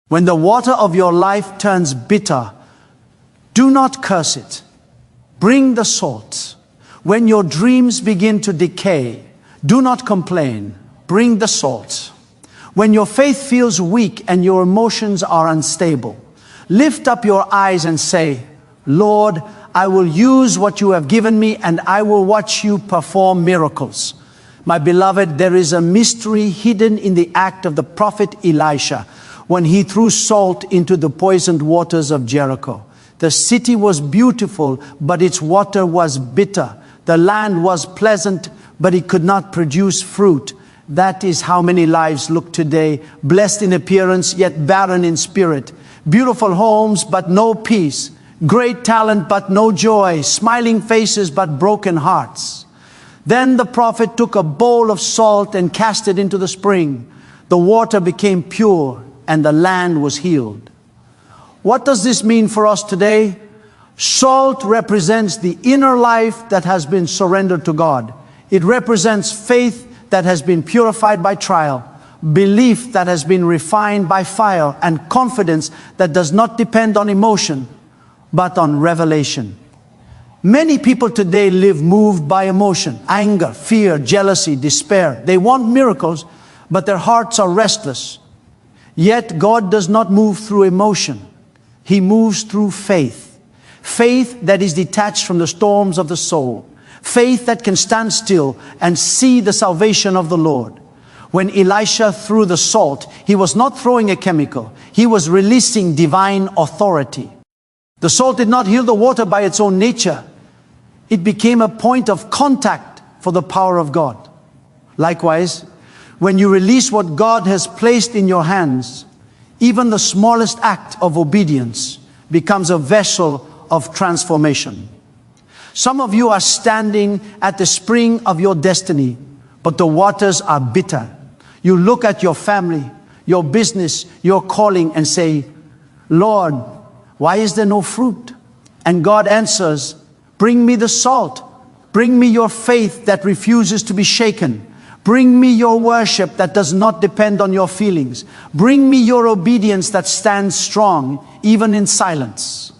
When the water of your life turns bitter, do not curse it. Bring the salt. When your dreams begin to decay, do not complain. Bring the salt. When your faith feels weak and your emotions are unstable, lift up your eyes and say, Lord, I will use what you have given me and I will watch you perform miracles. My beloved, there is a mystery hidden in the act of the prophet Elisha when he threw salt into the poisoned waters of Jericho. The city was beautiful, but its water was bitter. The land was pleasant, but it could not produce fruit. That is how many lives look today, blessed in appearance, yet barren in spirit. Beautiful homes, but no peace. Great talent, but no joy. Smiling faces, but broken hearts. Then the prophet took a bowl of salt and cast it into the spring. The water became pure and the land was healed. What does this mean for us today? Salt represents the inner life that has been surrendered to God. It represents faith that has been purified by trial, belief that has been refined by fire, and confidence that does not depend on emotion, but on revelation. Many people today live moved by emotion, anger, fear, jealousy, despair. They want miracles, but their hearts are restless. Yet God does not move through emotion. He moves through faith. Faith that is detached from the storms of the soul. Faith that can stand still and see the salvation of the Lord. When Elisha threw the salt, he was not throwing a chemical. He was releasing divine authority. The salt did not heal the water by its own nature. It became a point of contact for the power of God. Likewise, when you release what God has placed in your hands, even the smallest act of obedience becomes a vessel of transformation. Some of you are standing at the spring of your destiny, but the waters are bitter. You look at your family, your business, your calling and say, Lord, why is there no fruit? And God answers, bring me the salt. Bring me your faith that refuses to be shaken. Bring me your worship that does not depend on your feelings. Bring me your obedience that stands strong, even in silence.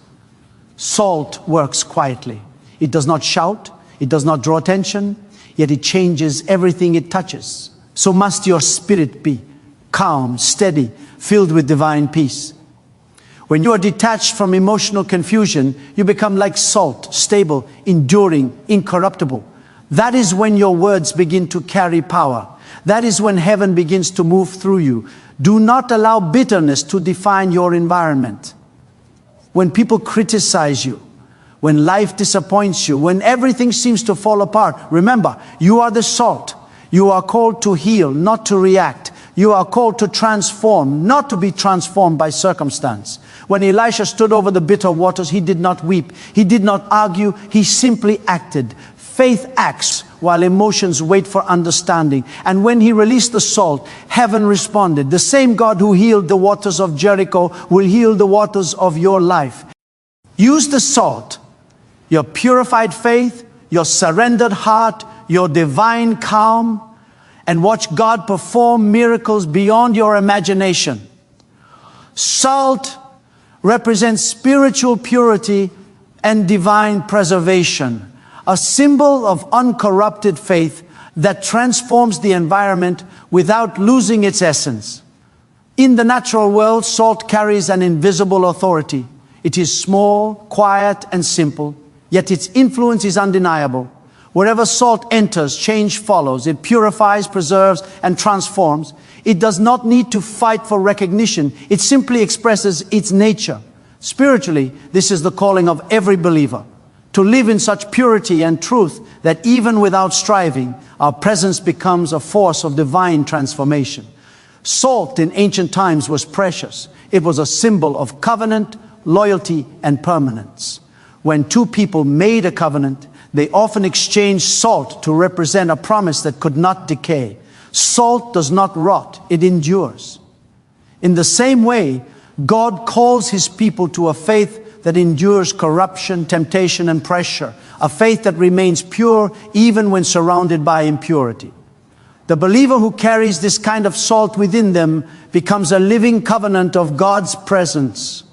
Salt works quietly. It does not shout. It does not draw attention. Yet it changes everything it touches. So must your spirit be calm, steady, filled with divine peace. When you are detached from emotional confusion, you become like salt, stable, enduring, incorruptible. That is when your words begin to carry power. That is when heaven begins to move through you. Do not allow bitterness to define your environment. When people criticize you, when life disappoints you, when everything seems to fall apart, remember, you are the salt. You are called to heal, not to react. You are called to transform, not to be transformed by circumstance. When Elisha stood over the bitter waters, he did not weep. He did not argue. He simply acted. Faith acts while emotions wait for understanding. And when he released the salt, heaven responded. The same God who healed the waters of Jericho will heal the waters of your life. Use the salt, your purified faith, your surrendered heart, your divine calm, and watch God perform miracles beyond your imagination. Salt represents spiritual purity and divine preservation, a symbol of uncorrupted faith that transforms the environment without losing its essence. In the natural world, salt carries an invisible authority. It is small, quiet, and simple, yet its influence is undeniable. Wherever salt enters, change follows. It purifies, preserves, and transforms. It does not need to fight for recognition. It simply expresses its nature. Spiritually, this is the calling of every believer, to live in such purity and truth that even without striving, our presence becomes a force of divine transformation. Salt in ancient times was precious. It was a symbol of covenant, loyalty, and permanence. When two people made a covenant, they often exchanged salt to represent a promise that could not decay. Salt does not rot, it endures. In the same way, God calls His people to a faith that endures corruption, temptation, and pressure. A faith that remains pure even when surrounded by impurity. The believer who carries this kind of salt within them becomes a living covenant of God's presence.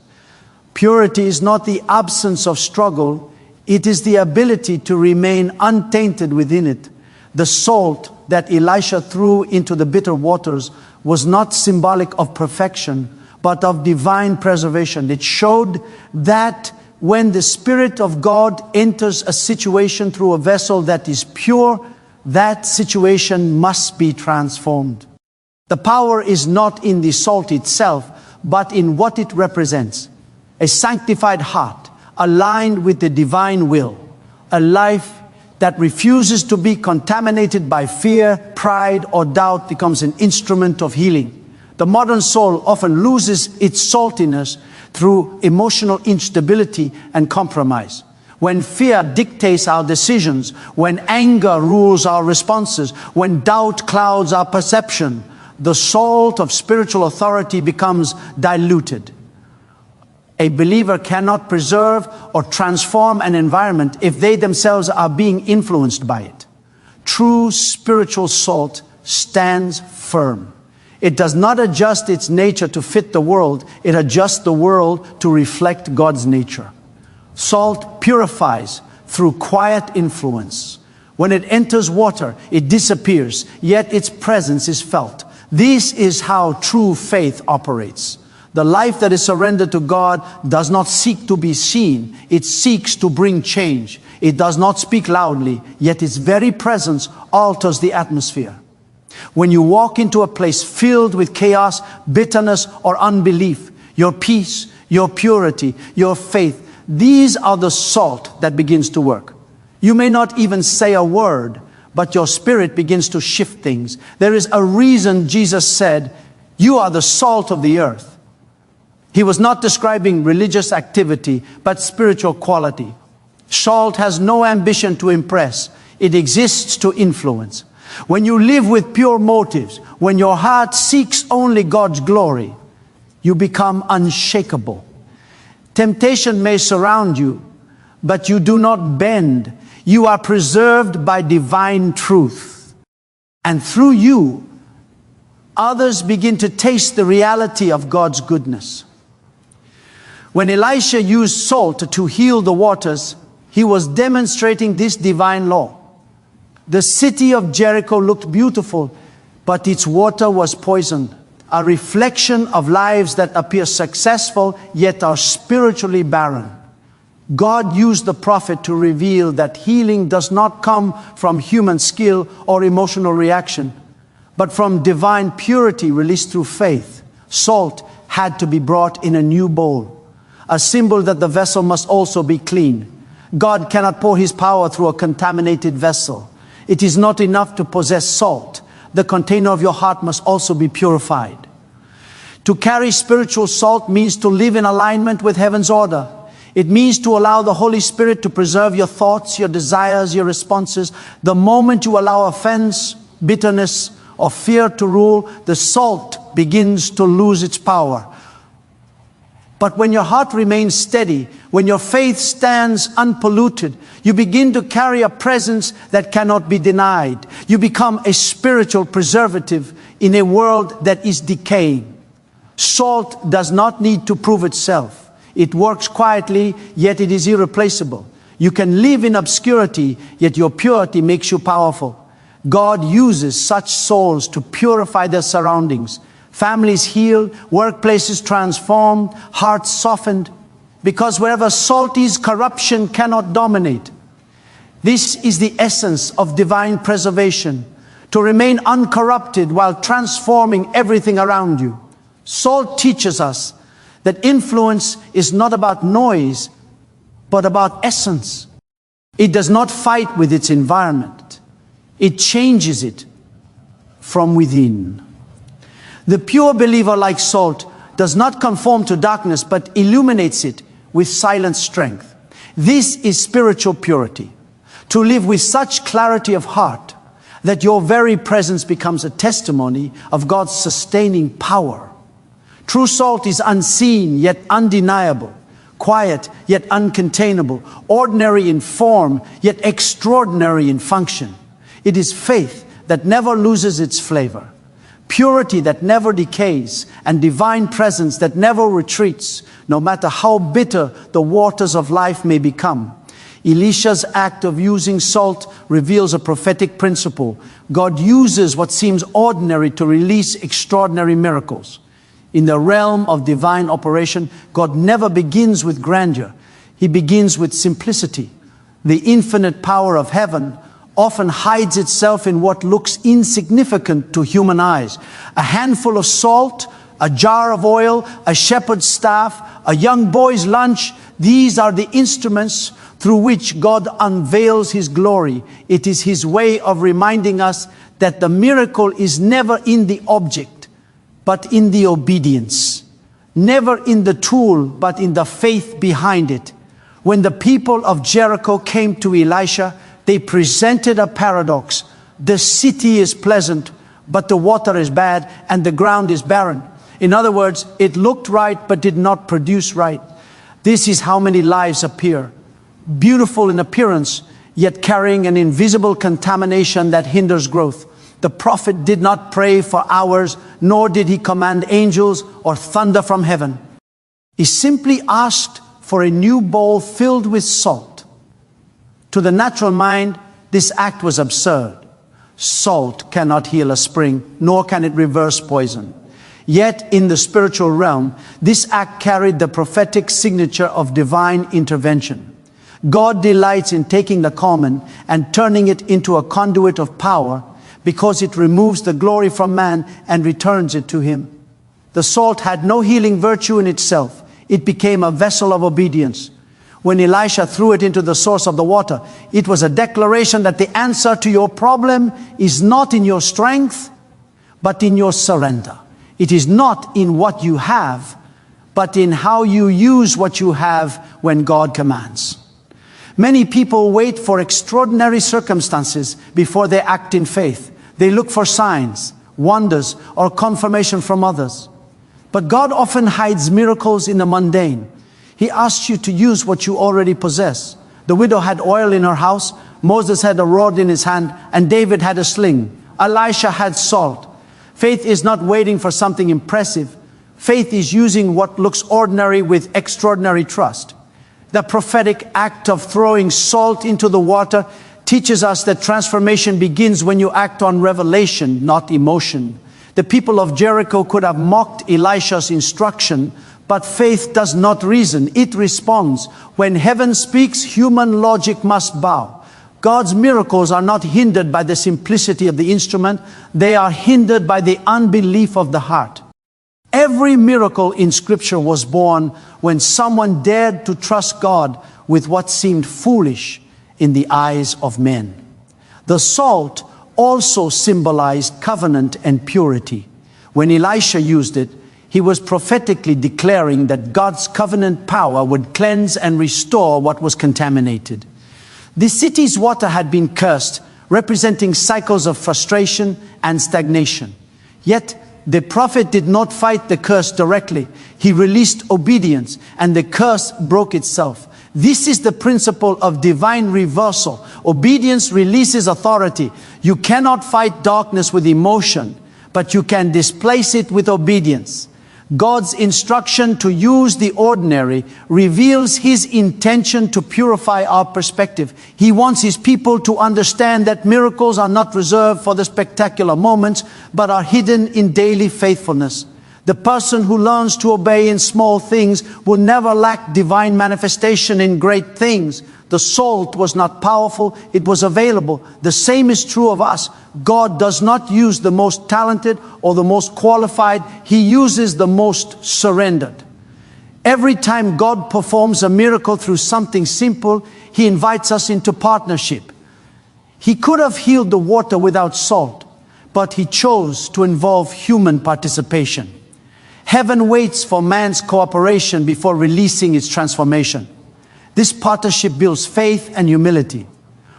Purity is not the absence of struggle, it is the ability to remain untainted within it. The salt that Elisha threw into the bitter waters was not symbolic of perfection, but of divine preservation. It showed that when the Spirit of God enters a situation through a vessel that is pure, that situation must be transformed. The power is not in the salt itself, but in what it represents. A sanctified heart, aligned with the divine will. A life that refuses to be contaminated by fear, pride, or doubt becomes an instrument of healing. The modern soul often loses its saltiness through emotional instability and compromise. When fear dictates our decisions, when anger rules our responses, when doubt clouds our perception, the salt of spiritual authority becomes diluted. A believer cannot preserve or transform an environment if they themselves are being influenced by it. True spiritual salt stands firm. It does not adjust its nature to fit the world. It adjusts the world to reflect God's nature. Salt purifies through quiet influence. When it enters water, it disappears, yet its presence is felt. This is how true faith operates. The life that is surrendered to God does not seek to be seen. It seeks to bring change. It does not speak loudly, yet its very presence alters the atmosphere. When you walk into a place filled with chaos, bitterness, or unbelief, your peace, your purity, your faith, these are the salt that begins to work. You may not even say a word, but your spirit begins to shift things. There is a reason Jesus said, "You are the salt of the earth." He was not describing religious activity, but spiritual quality. Salt has no ambition to impress. It exists to influence. When you live with pure motives, when your heart seeks only God's glory, you become unshakable. Temptation may surround you, but you do not bend. You are preserved by divine truth. And through you, others begin to taste the reality of God's goodness. When Elisha used salt to heal the waters, he was demonstrating this divine law. The city of Jericho looked beautiful, but its water was poisoned, a reflection of lives that appear successful, yet are spiritually barren. God used the prophet to reveal that healing does not come from human skill or emotional reaction, but from divine purity released through faith. Salt had to be brought in a new bowl, a symbol that the vessel must also be clean. God cannot pour His power through a contaminated vessel. It is not enough to possess salt. The container of your heart must also be purified. To carry spiritual salt means to live in alignment with heaven's order. It means to allow the Holy Spirit to preserve your thoughts, your desires, your responses. The moment you allow offense, bitterness, or fear to rule, the salt begins to lose its power. But when your heart remains steady, when your faith stands unpolluted, you begin to carry a presence that cannot be denied. You become a spiritual preservative in a world that is decaying. Salt does not need to prove itself. It works quietly, yet it is irreplaceable. You can live in obscurity, yet your purity makes you powerful. God uses such souls to purify their surroundings. Families healed, workplaces transformed, hearts softened. Because wherever salt is, corruption cannot dominate. This is the essence of divine preservation, to remain uncorrupted while transforming everything around you. Salt teaches us that influence is not about noise, but about essence. It does not fight with its environment. It changes it from within. The pure believer, like salt, does not conform to darkness, but illuminates it with silent strength. This is spiritual purity. To live with such clarity of heart that your very presence becomes a testimony of God's sustaining power. True salt is unseen yet undeniable, quiet yet uncontainable, ordinary in form yet extraordinary in function. It is faith that never loses its flavor, purity that never decays, and divine presence that never retreats, no matter how bitter the waters of life may become. Elisha's act of using salt reveals a prophetic principle. God uses what seems ordinary to release extraordinary miracles. In the realm of divine operation, God never begins with grandeur. He begins with simplicity. The infinite power of heaven often hides itself in what looks insignificant to human eyes. A handful of salt, a jar of oil, a shepherd's staff, a young boy's lunch. These are the instruments through which God unveils His glory. It is His way of reminding us that the miracle is never in the object, but in the obedience. Never in the tool, but in the faith behind it. When the people of Jericho came to Elisha, they presented a paradox. The city is pleasant, but the water is bad, and the ground is barren. In other words, it looked right, but did not produce right. This is how many lives appear. Beautiful in appearance, yet carrying an invisible contamination that hinders growth. The prophet did not pray for hours, nor did he command angels or thunder from heaven. He simply asked for a new bowl filled with salt. To the natural mind, this act was absurd. Salt cannot heal a spring, nor can it reverse poison. Yet in the spiritual realm, this act carried the prophetic signature of divine intervention. God delights in taking the common and turning it into a conduit of power, because it removes the glory from man and returns it to Him. The salt had no healing virtue in itself. It became a vessel of obedience. When Elisha threw it into the source of the water, it was a declaration that the answer to your problem is not in your strength, but in your surrender. It is not in what you have, but in how you use what you have when God commands. Many people wait for extraordinary circumstances before they act in faith. They look for signs, wonders, or confirmation from others. But God often hides miracles in the mundane. He asks you to use what you already possess. The widow had oil in her house, Moses had a rod in his hand, and David had a sling. Elisha had salt. Faith is not waiting for something impressive. Faith is using what looks ordinary with extraordinary trust. The prophetic act of throwing salt into the water teaches us that transformation begins when you act on revelation, not emotion. The people of Jericho could have mocked Elisha's instruction, but faith does not reason, it responds. When heaven speaks, human logic must bow. God's miracles are not hindered by the simplicity of the instrument, they are hindered by the unbelief of the heart. Every miracle in Scripture was born when someone dared to trust God with what seemed foolish in the eyes of men. The salt also symbolized covenant and purity. When Elisha used it, he was prophetically declaring that God's covenant power would cleanse and restore what was contaminated. The city's water had been cursed, representing cycles of frustration and stagnation. Yet, the prophet did not fight the curse directly. He released obedience, and the curse broke itself. This is the principle of divine reversal. Obedience releases authority. You cannot fight darkness with emotion, but you can displace it with obedience. God's instruction to use the ordinary reveals His intention to purify our perspective. He wants His people to understand that miracles are not reserved for the spectacular moments, but are hidden in daily faithfulness. The person who learns to obey in small things will never lack divine manifestation in great things. The salt was not powerful, it was available. The same is true of us. God does not use the most talented or the most qualified. He uses the most surrendered. Every time God performs a miracle through something simple, He invites us into partnership. He could have healed the water without salt, but He chose to involve human participation. Heaven waits for man's cooperation before releasing its transformation. This partnership builds faith and humility.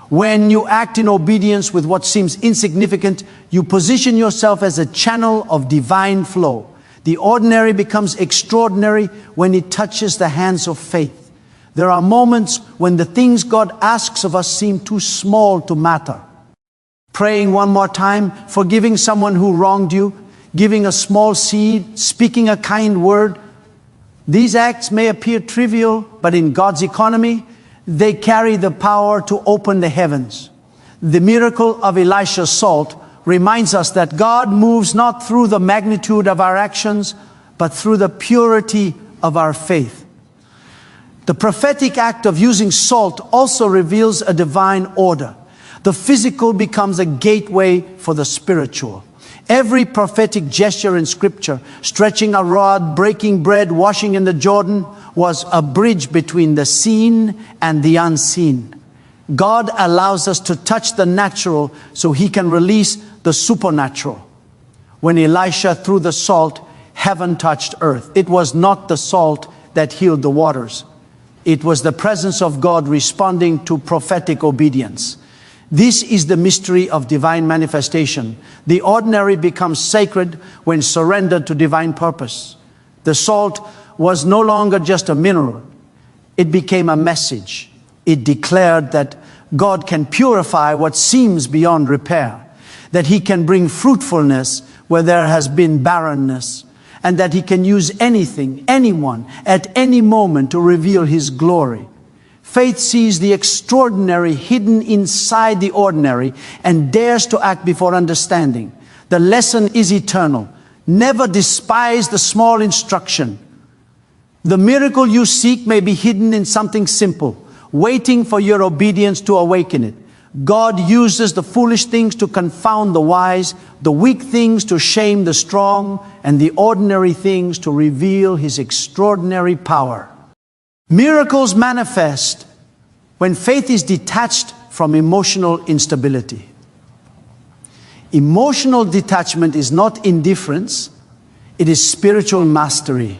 When you act in obedience with what seems insignificant, you position yourself as a channel of divine flow. The ordinary becomes extraordinary when it touches the hands of faith. There are moments when the things God asks of us seem too small to matter. Praying one more time, forgiving someone who wronged you, giving a small seed, speaking a kind word. These acts may appear trivial, but in God's economy, they carry the power to open the heavens. The miracle of Elisha's salt reminds us that God moves not through the magnitude of our actions, but through the purity of our faith. The prophetic act of using salt also reveals a divine order. The physical becomes a gateway for the spiritual. Every prophetic gesture in Scripture, stretching a rod, breaking bread, washing in the Jordan, was a bridge between the seen and the unseen. God allows us to touch the natural so He can release the supernatural. When Elisha threw the salt, heaven touched earth. It was not the salt that healed the waters. It was the presence of God responding to prophetic obedience. This is the mystery of divine manifestation. The ordinary becomes sacred when surrendered to divine purpose. The salt was no longer just a mineral. It became a message. It declared that God can purify what seems beyond repair, that He can bring fruitfulness where there has been barrenness, and that He can use anything, anyone, at any moment to reveal His glory. Faith sees the extraordinary hidden inside the ordinary and dares to act before understanding. The lesson is eternal. Never despise the small instruction. The miracle you seek may be hidden in something simple, waiting for your obedience to awaken it. God uses the foolish things to confound the wise, the weak things to shame the strong, and the ordinary things to reveal His extraordinary power. Miracles manifest when faith is detached from emotional instability. Emotional detachment is not indifference, it is spiritual mastery.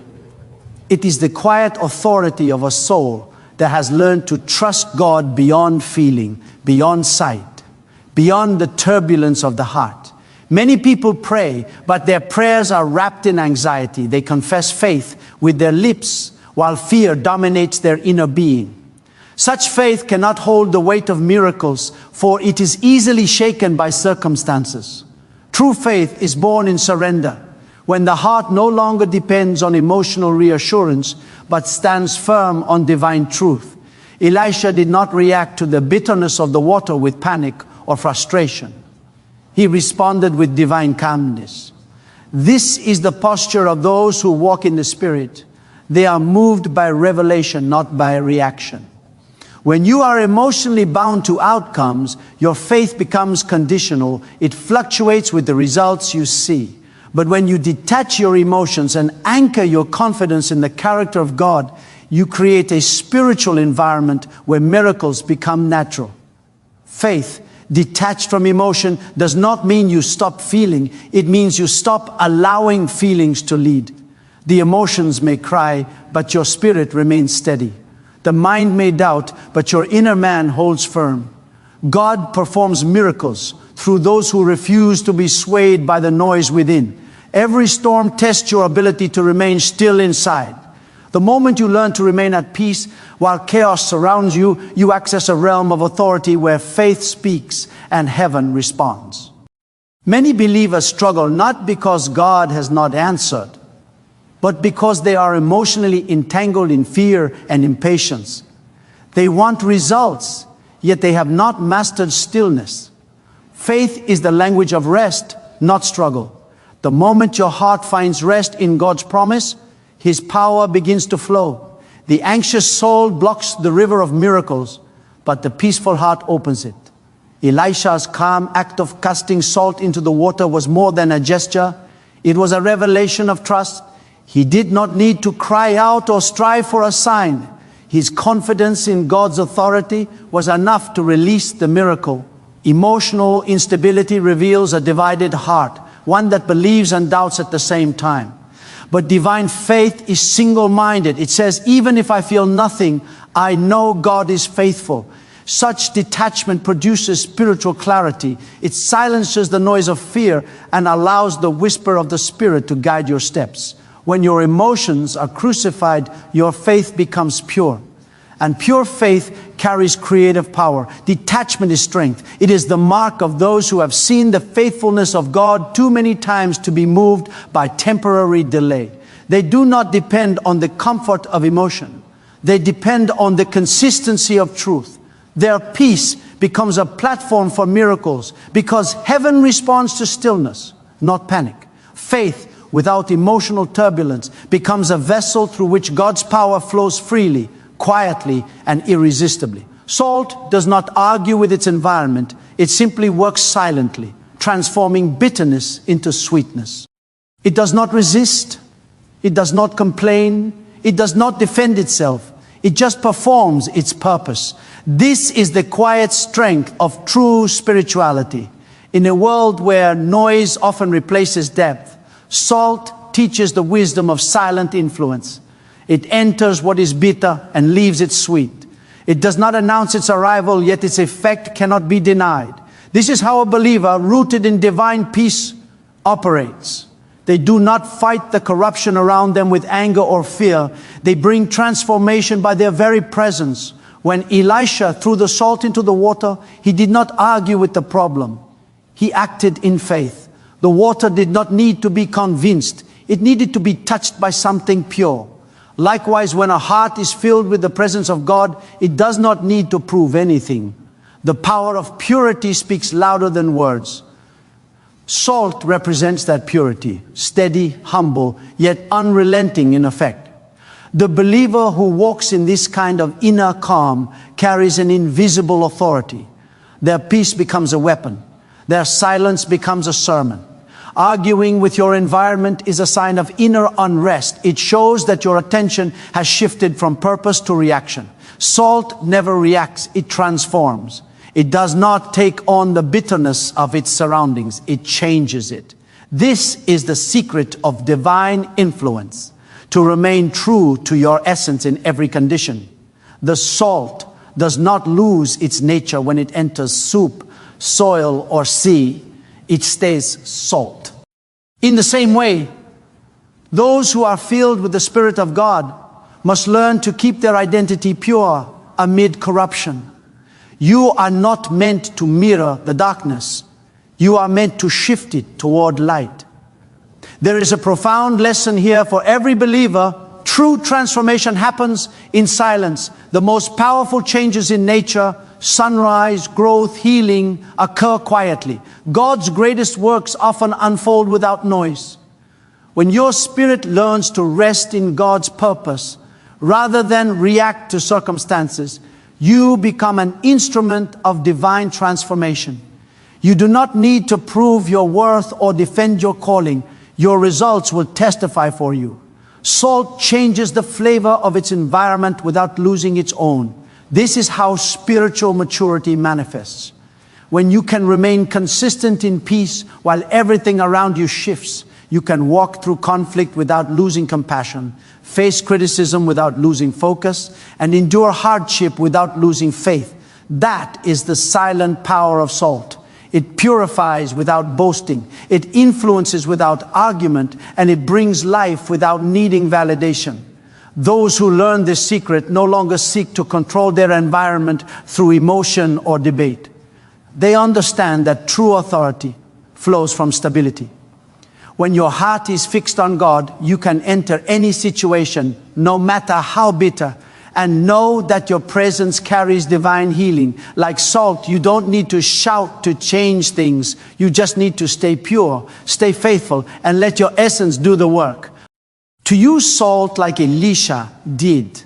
It is the quiet authority of a soul that has learned to trust God beyond feeling, beyond sight, beyond the turbulence of the heart. Many people pray, but their prayers are wrapped in anxiety. They confess faith with their lips, while fear dominates their inner being. Such faith cannot hold the weight of miracles, for it is easily shaken by circumstances. True faith is born in surrender, when the heart no longer depends on emotional reassurance, but stands firm on divine truth. Elisha did not react to the bitterness of the water with panic or frustration. He responded with divine calmness. This is the posture of those who walk in the Spirit. They are moved by revelation, not by reaction. When you are emotionally bound to outcomes, your faith becomes conditional. It fluctuates with the results you see. But when you detach your emotions and anchor your confidence in the character of God, you create a spiritual environment where miracles become natural. Faith, detached from emotion, does not mean you stop feeling. It means you stop allowing feelings to lead. The emotions may cry, but your spirit remains steady. The mind may doubt, but your inner man holds firm. God performs miracles through those who refuse to be swayed by the noise within. Every storm tests your ability to remain still inside. The moment you learn to remain at peace while chaos surrounds you, you access a realm of authority where faith speaks and heaven responds. Many believers struggle not because God has not answered, but because they are emotionally entangled in fear and impatience. They want results, yet they have not mastered stillness. Faith is the language of rest, not struggle. The moment your heart finds rest in God's promise, His power begins to flow. The anxious soul blocks the river of miracles, but the peaceful heart opens it. Elisha's calm act of casting salt into the water was more than a gesture. It was a revelation of trust. He did not need to cry out or strive for a sign. His confidence in God's authority was enough to release the miracle. Emotional instability reveals a divided heart, one that believes and doubts at the same time. But divine faith is single-minded. It says, even if I feel nothing, I know God is faithful. Such detachment produces spiritual clarity. It silences the noise of fear and allows the whisper of the Spirit to guide your steps. When your emotions are crucified, your faith becomes pure. And pure faith carries creative power. Detachment is strength. It is the mark of those who have seen the faithfulness of God too many times to be moved by temporary delay. They do not depend on the comfort of emotion. They depend on the consistency of truth. Their peace becomes a platform for miracles because heaven responds to stillness, not panic. Faith without emotional turbulence becomes a vessel through which God's power flows freely, quietly, and irresistibly. Salt does not argue with its environment. It simply works silently, transforming bitterness into sweetness. It does not resist. It does not complain. It does not defend itself. It just performs its purpose. This is the quiet strength of true spirituality. In a world where noise often replaces depth, salt teaches the wisdom of silent influence. It enters what is bitter and leaves it sweet. It does not announce its arrival, yet its effect cannot be denied. This is how a believer rooted in divine peace operates. They do not fight the corruption around them with anger or fear. They bring transformation by their very presence. When Elisha threw the salt into the water, he did not argue with the problem. He acted in faith. The water did not need to be convinced. It needed to be touched by something pure. Likewise, when a heart is filled with the presence of God, it does not need to prove anything. The power of purity speaks louder than words. Salt represents that purity, steady, humble, yet unrelenting in effect. The believer who walks in this kind of inner calm carries an invisible authority. Their peace becomes a weapon. Their silence becomes a sermon. Arguing with your environment is a sign of inner unrest. It shows that your attention has shifted from purpose to reaction. Salt never reacts, it transforms. It does not take on the bitterness of its surroundings, it changes it. This is the secret of divine influence, to remain true to your essence in every condition. The salt does not lose its nature when it enters soup, soil, or sea. It stays salt. In the same way, those who are filled with the Spirit of God must learn to keep their identity pure amid corruption. You are not meant to mirror the darkness. You are meant to shift it toward light. There is a profound lesson here for every believer. True transformation happens in silence. The most powerful changes in nature, sunrise, growth, healing, occur quietly. God's greatest works often unfold without noise. When your spirit learns to rest in God's purpose, rather than react to circumstances, you become an instrument of divine transformation. You do not need to prove your worth or defend your calling. Your results will testify for you. Salt changes the flavor of its environment without losing its own. This is how spiritual maturity manifests. When you can remain consistent in peace while everything around you shifts, you can walk through conflict without losing compassion, face criticism without losing focus, and endure hardship without losing faith. That is the silent power of salt. It purifies without boasting. It influences without argument, and it brings life without needing validation. Those who learn this secret no longer seek to control their environment through emotion or debate. They understand that true authority flows from stability. When your heart is fixed on God, you can enter any situation, no matter how bitter, and know that your presence carries divine healing. Like salt, you don't need to shout to change things. You just need to stay pure, stay faithful, and let your essence do the work. To use salt like Elisha did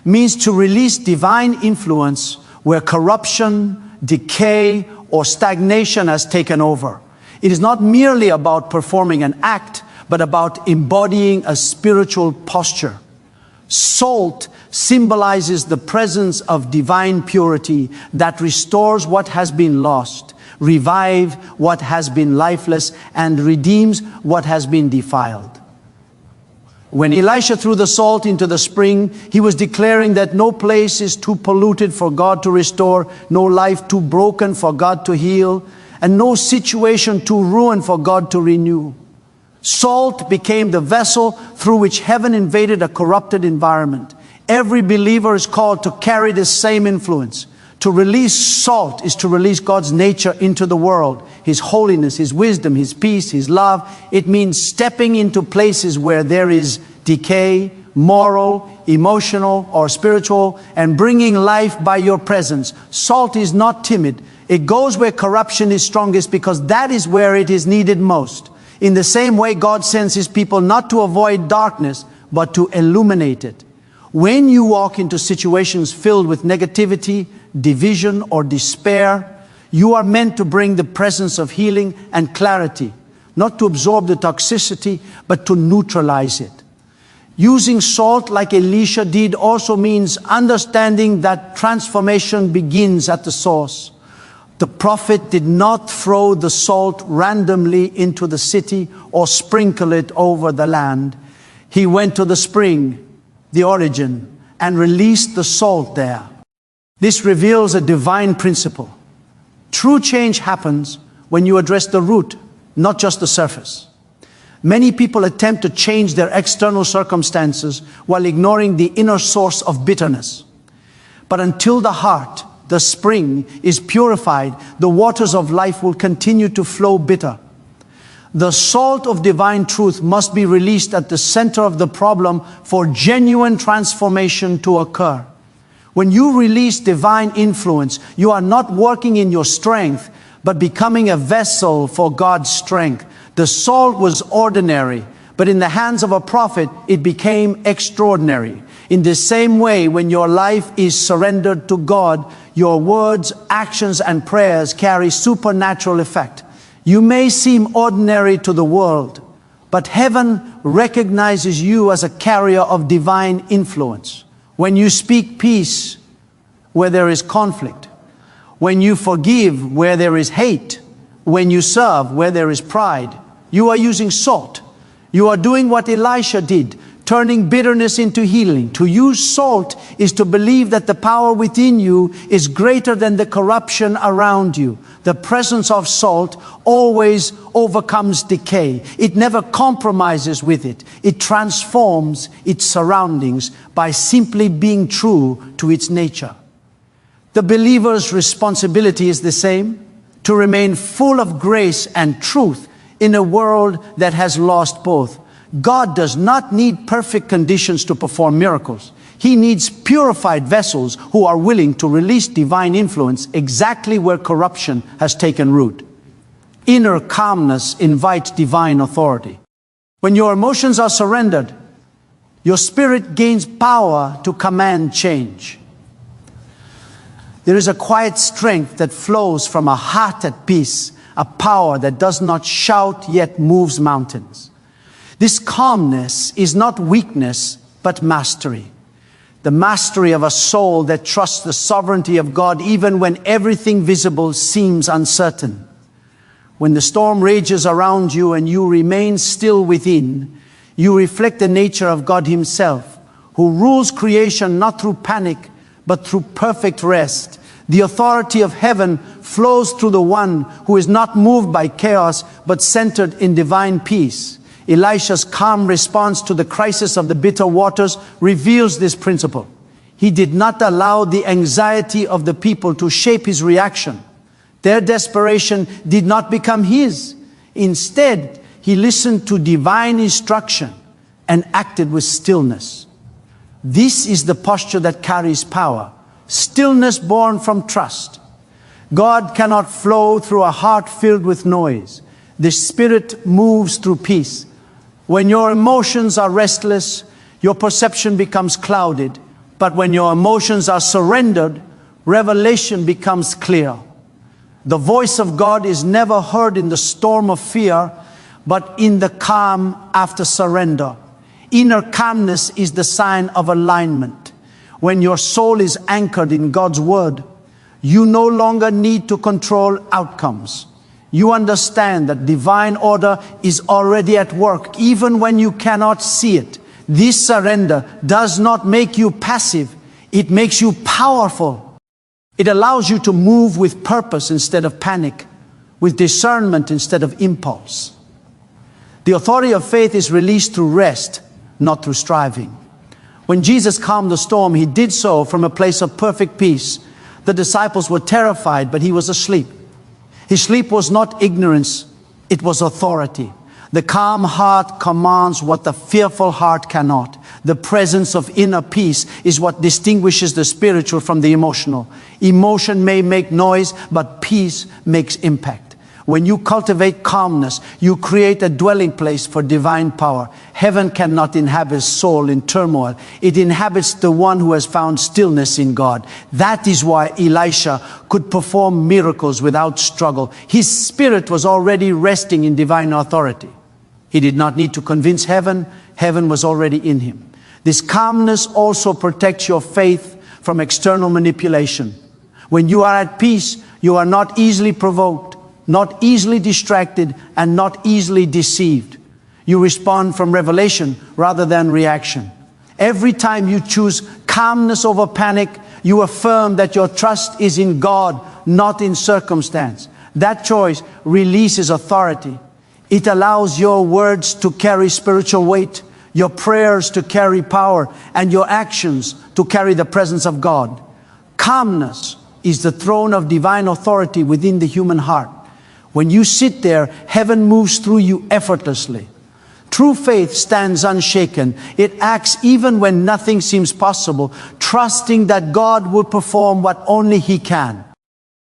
means to release divine influence where corruption, decay, or stagnation has taken over. It is not merely about performing an act, but about embodying a spiritual posture. Salt symbolizes the presence of divine purity that restores what has been lost, revives what has been lifeless, and redeems what has been defiled. When Elisha threw the salt into the spring, he was declaring that no place is too polluted for God to restore, no life too broken for God to heal, and no situation too ruined for God to renew. Salt became the vessel through which heaven invaded a corrupted environment. Every believer is called to carry the same influence. To release salt is to release God's nature into the world. His holiness, His wisdom, His peace, His love. It means stepping into places where there is decay, moral, emotional, or spiritual, and bringing life by your presence. Salt is not timid. It goes where corruption is strongest because that is where it is needed most. In the same way, God sends His people not to avoid darkness, but to illuminate it. When you walk into situations filled with negativity, division, or despair, you are meant to bring the presence of healing and clarity, not to absorb the toxicity, but to neutralize it. Using salt like Elisha did also means understanding that transformation begins at the source. The prophet did not throw the salt randomly into the city or sprinkle it over the land. He went to the spring, the origin, and released the salt there. This reveals a divine principle. True change happens when you address the root, not just the surface. Many people attempt to change their external circumstances while ignoring the inner source of bitterness. But until the heart, the spring, is purified, the waters of life will continue to flow bitter. The salt of divine truth must be released at the center of the problem for genuine transformation to occur. When you release divine influence, you are not working in your strength, but becoming a vessel for God's strength. The salt was ordinary, but in the hands of a prophet, it became extraordinary. In the same way, when your life is surrendered to God, your words, actions, and prayers carry supernatural effect. You may seem ordinary to the world, but heaven recognizes you as a carrier of divine influence. When you speak peace where there is conflict, when you forgive where there is hate, when you serve where there is pride, you are using salt. You are doing what Elisha did, turning bitterness into healing. To use salt is to believe that the power within you is greater than the corruption around you. The presence of salt always overcomes decay. It never compromises with it. It transforms its surroundings by simply being true to its nature. The believer's responsibility is the same, to remain full of grace and truth in a world that has lost both. God does not need perfect conditions to perform miracles. He needs purified vessels who are willing to release divine influence exactly where corruption has taken root. Inner calmness invites divine authority. When your emotions are surrendered, your spirit gains power to command change. There is a quiet strength that flows from a heart at peace, a power that does not shout yet moves mountains. This calmness is not weakness, but mastery. The mastery of a soul that trusts the sovereignty of God even when everything visible seems uncertain. When the storm rages around you and you remain still within, you reflect the nature of God Himself, who rules creation not through panic, but through perfect rest. The authority of heaven flows through the one who is not moved by chaos, but centered in divine peace. Elisha's calm response to the crisis of the bitter waters reveals this principle. He did not allow the anxiety of the people to shape his reaction. Their desperation did not become his. Instead, he listened to divine instruction and acted with stillness. This is the posture that carries power. Stillness born from trust. God cannot flow through a heart filled with noise. The Spirit moves through peace. When your emotions are restless, your perception becomes clouded. But when your emotions are surrendered, revelation becomes clear. The voice of God is never heard in the storm of fear, but in the calm after surrender. Inner calmness is the sign of alignment. When your soul is anchored in God's word, you no longer need to control outcomes. You understand that divine order is already at work, even when you cannot see it. This surrender does not make you passive. It makes you powerful. It allows you to move with purpose instead of panic, with discernment instead of impulse. The authority of faith is released through rest, not through striving. When Jesus calmed the storm, he did so from a place of perfect peace. The disciples were terrified, but he was asleep. His sleep was not ignorance, it was authority. The calm heart commands what the fearful heart cannot. The presence of inner peace is what distinguishes the spiritual from the emotional. Emotion may make noise, but peace makes impact. When you cultivate calmness, you create a dwelling place for divine power. Heaven cannot inhabit soul in turmoil. It inhabits the one who has found stillness in God. That is why Elisha could perform miracles without struggle. His spirit was already resting in divine authority. He did not need to convince heaven. Heaven was already in him. This calmness also protects your faith from external manipulation. When you are at peace, you are not easily provoked, not easily distracted, and not easily deceived. You respond from revelation rather than reaction. Every time you choose calmness over panic, you affirm that your trust is in God, not in circumstance. That choice releases authority. It allows your words to carry spiritual weight, your prayers to carry power, and your actions to carry the presence of God. Calmness is the throne of divine authority within the human heart. When you sit there, heaven moves through you effortlessly. True faith stands unshaken. It acts even when nothing seems possible, trusting that God will perform what only He can.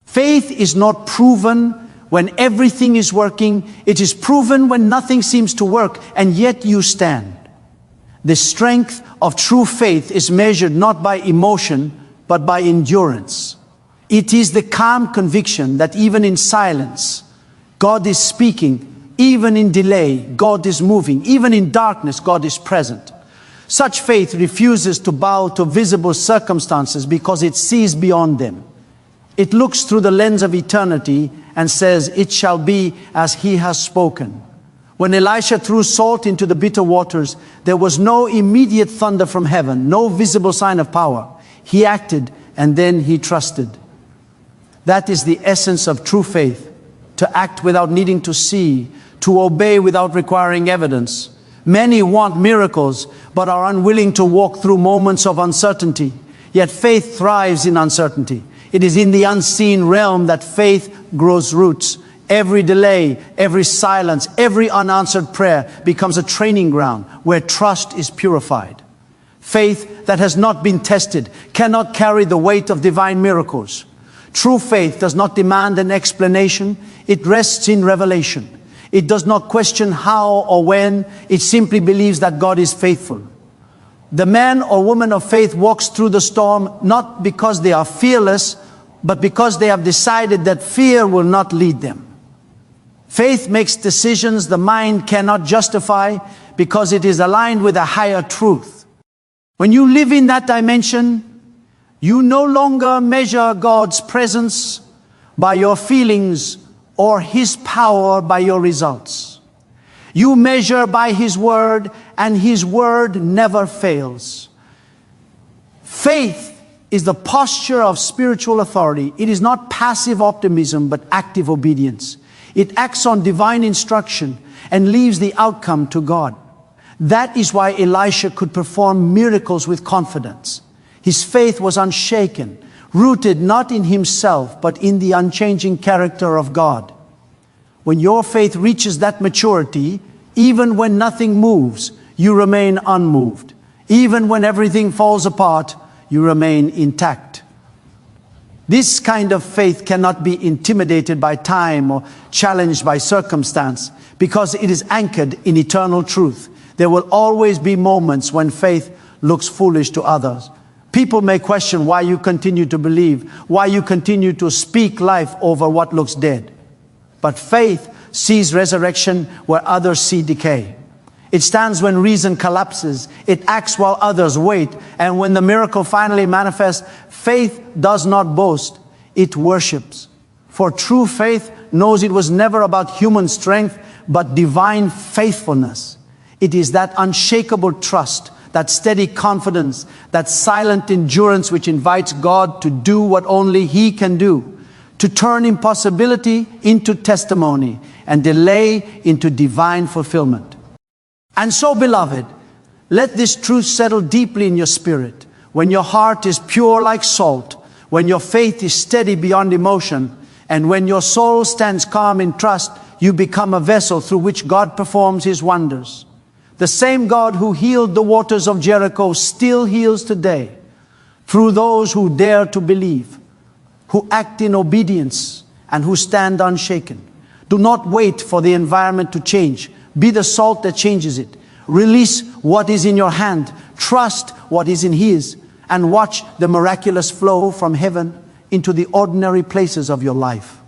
Faith is not proven when everything is working. It is proven when nothing seems to work, and yet you stand. The strength of true faith is measured not by emotion, but by endurance. It is the calm conviction that even in silence, God is speaking. Even in delay, God is moving. Even in darkness, God is present. Such faith refuses to bow to visible circumstances because it sees beyond them. It looks through the lens of eternity and says, "It shall be as He has spoken." When Elisha threw salt into the bitter waters, there was no immediate thunder from heaven, no visible sign of power. He acted and then he trusted. That is the essence of true faith, to act without needing to see, to obey without requiring evidence. Many want miracles, but are unwilling to walk through moments of uncertainty. Yet faith thrives in uncertainty. It is in the unseen realm that faith grows roots. Every delay, every silence, every unanswered prayer becomes a training ground where trust is purified. Faith that has not been tested cannot carry the weight of divine miracles. True faith does not demand an explanation. It rests in revelation. It does not question how or when. It simply believes that God is faithful. The man or woman of faith walks through the storm not because they are fearless, but because they have decided that fear will not lead them. Faith makes decisions the mind cannot justify because it is aligned with a higher truth. When you live in that dimension, you no longer measure God's presence by your feelings or His power by your results. You measure by His word, and His word never fails. Faith is the posture of spiritual authority. It is not passive optimism, but active obedience. It acts on divine instruction and leaves the outcome to God. That is why Elisha could perform miracles with confidence. His faith was unshaken, rooted not in himself, but in the unchanging character of God. When your faith reaches that maturity, even when nothing moves, you remain unmoved. Even when everything falls apart, you remain intact. This kind of faith cannot be intimidated by time or challenged by circumstance, because it is anchored in eternal truth. There will always be moments when faith looks foolish to others. People may question why you continue to believe, why you continue to speak life over what looks dead. But faith sees resurrection where others see decay. It stands when reason collapses. It acts while others wait. And when the miracle finally manifests, faith does not boast, it worships. For true faith knows it was never about human strength, but divine faithfulness. It is that unshakable trust, that steady confidence, that silent endurance which invites God to do what only He can do, to turn impossibility into testimony and delay into divine fulfillment. And so, beloved, Let this truth settle deeply in your spirit. When your heart is pure like salt, when your faith is steady beyond emotion, and when your soul stands calm in trust, you become a vessel through which God performs His wonders. The same God who healed the waters of Jericho still heals today through those who dare to believe, who act in obedience, and who stand unshaken. Do not wait for the environment to change. Be the salt that changes it. Release what is in your hand. Trust what is in His. And watch the miraculous flow from heaven into the ordinary places of your life.